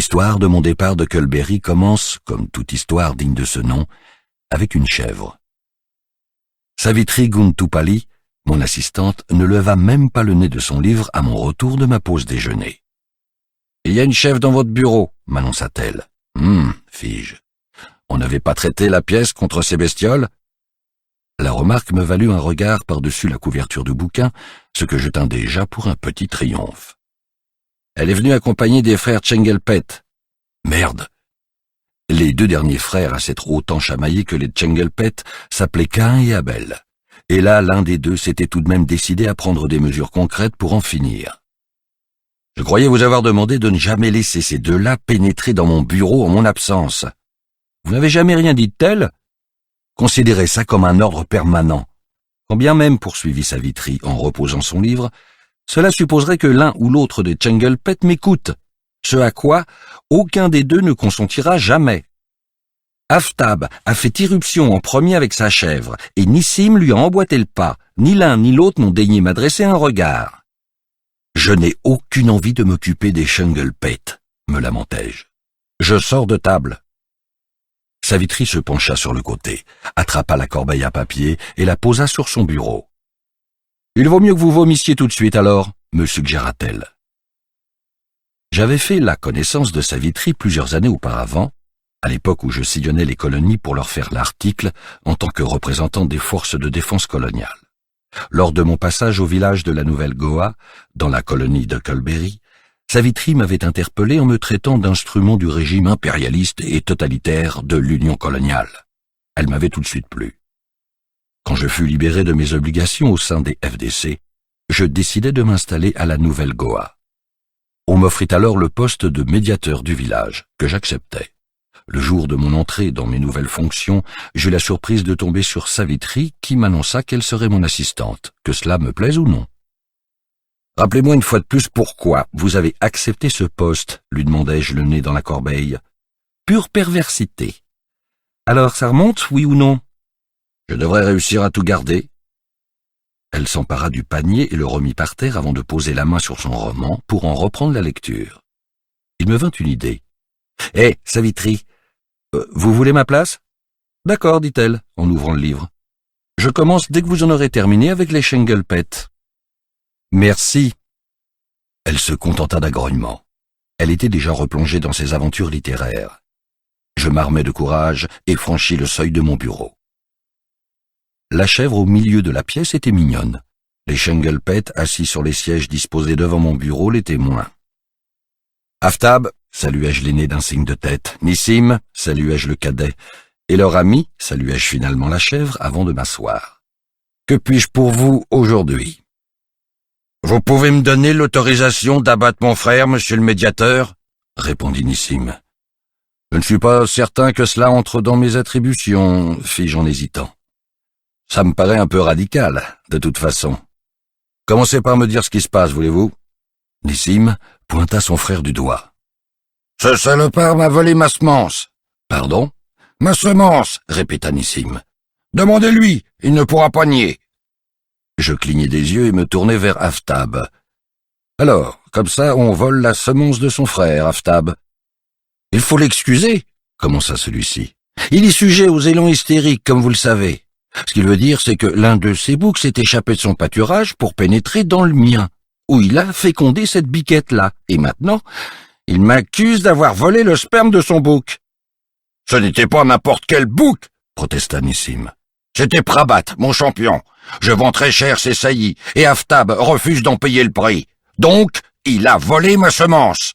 L'histoire de mon départ de Culberry commence, comme toute histoire digne de ce nom, avec une chèvre. Savitri Guntupalli, mon assistante, ne leva même pas le nez de son livre à mon retour de ma pause déjeuner. « Il y a une chèvre dans votre bureau, m'annonça-t-elle. « fis-je. On n'avait pas traité la pièce contre ces bestioles ?» La remarque me valut un regard par-dessus la couverture du bouquin, ce que je tins déjà pour un petit triomphe. Elle est venue accompagnée des frères Tchengelpet. Merde! Les deux derniers frères à s'être autant chamaillés que les Tchengelpet s'appelaient Caïn et Abel. Et là, l'un des deux s'était tout de même décidé à prendre des mesures concrètes pour en finir. Je croyais vous avoir demandé de ne jamais laisser ces deux-là pénétrer dans mon bureau en mon absence. Vous n'avez jamais rien dit de tel? Considérez ça comme un ordre permanent. Quand bien même, poursuivit Savitri en reposant son livre, cela supposerait que l'un ou l'autre des Tchengelpet m'écoute, ce à quoi aucun des deux ne consentira jamais. Aftab a fait irruption en premier avec sa chèvre, et Nissim lui a emboîté le pas. Ni l'un ni l'autre n'ont daigné m'adresser un regard. Je n'ai aucune envie de m'occuper des Tchengelpet, me lamentai-je. Je sors de table. Savitri se pencha sur le côté, attrapa la corbeille à papier et la posa sur son bureau. « Il vaut mieux que vous vomissiez tout de suite alors », me suggéra-t-elle. J'avais fait la connaissance de Savitri plusieurs années auparavant, à l'époque où je sillonnais les colonies pour leur faire l'article en tant que représentant des forces de défense coloniales. Lors de mon passage au village de la Nouvelle-Goa, dans la colonie de Culberry, Savitri m'avait interpellé en me traitant d'instrument du régime impérialiste et totalitaire de l'Union coloniale. Elle m'avait tout de suite plu. Quand je fus libéré de mes obligations au sein des FDC, je décidai de m'installer à la Nouvelle-Goa. On m'offrit alors le poste de médiateur du village, que j'acceptai. Le jour de mon entrée dans mes nouvelles fonctions, j'eus la surprise de tomber sur Savitri qui m'annonça qu'elle serait mon assistante, que cela me plaise ou non. « Rappelez-moi une fois de plus pourquoi vous avez accepté ce poste, lui demandai-je le nez dans la corbeille. « Pure perversité. Alors ça remonte, oui ou non ? Je devrais réussir à tout garder. » Elle s'empara du panier et le remit par terre avant de poser la main sur son roman pour en reprendre la lecture. Il me vint une idée. « Hé, Savitri, vous voulez ma place ?»« D'accord, dit-elle, en ouvrant le livre. Je commence dès que vous en aurez terminé avec les Tchengelpet. »« Merci. » Elle se contenta d'un grognement. Elle était déjà replongée dans ses aventures littéraires. Je m'armai de courage et franchis le seuil de mon bureau. La chèvre au milieu de la pièce était mignonne. Les Tchengelpet, assis sur les sièges disposés devant mon bureau, l'étaient moins. « Aftab !» saluai-je l'aîné d'un signe de tête. « Nissim !» saluai-je le cadet. Et leur ami, saluai-je finalement la chèvre avant de m'asseoir. « Que puis-je pour vous aujourd'hui ?»« Vous pouvez me donner l'autorisation d'abattre mon frère, monsieur le médiateur ?» répondit Nissim. « Je ne suis pas certain que cela entre dans mes attributions, fis-je en hésitant. Ça me paraît un peu radical, de toute façon. Commencez par me dire ce qui se passe, voulez-vous ?» Nissim pointa son frère du doigt. « Ce salopard m'a volé ma semence. »« Pardon ?»« Ma semence, répéta Nissim. Demandez-lui, il ne pourra pas nier. » Je clignai des yeux et me tournai vers Aftab. « Alors, comme ça, on vole la semence de son frère, Aftab. »« Il faut l'excuser, » commença celui-ci. « Il est sujet aux élans hystériques, comme vous le savez. Ce qu'il veut dire, c'est que l'un de ses boucs s'est échappé de son pâturage pour pénétrer dans le mien, où il a fécondé cette biquette-là, et maintenant, il m'accuse d'avoir volé le sperme de son bouc. »« Ce n'était pas n'importe quel bouc, » protesta Nissim. « C'était Prabat, mon champion. Je vends très cher ses saillies, et Aftab refuse d'en payer le prix. Donc, il a volé ma semence. »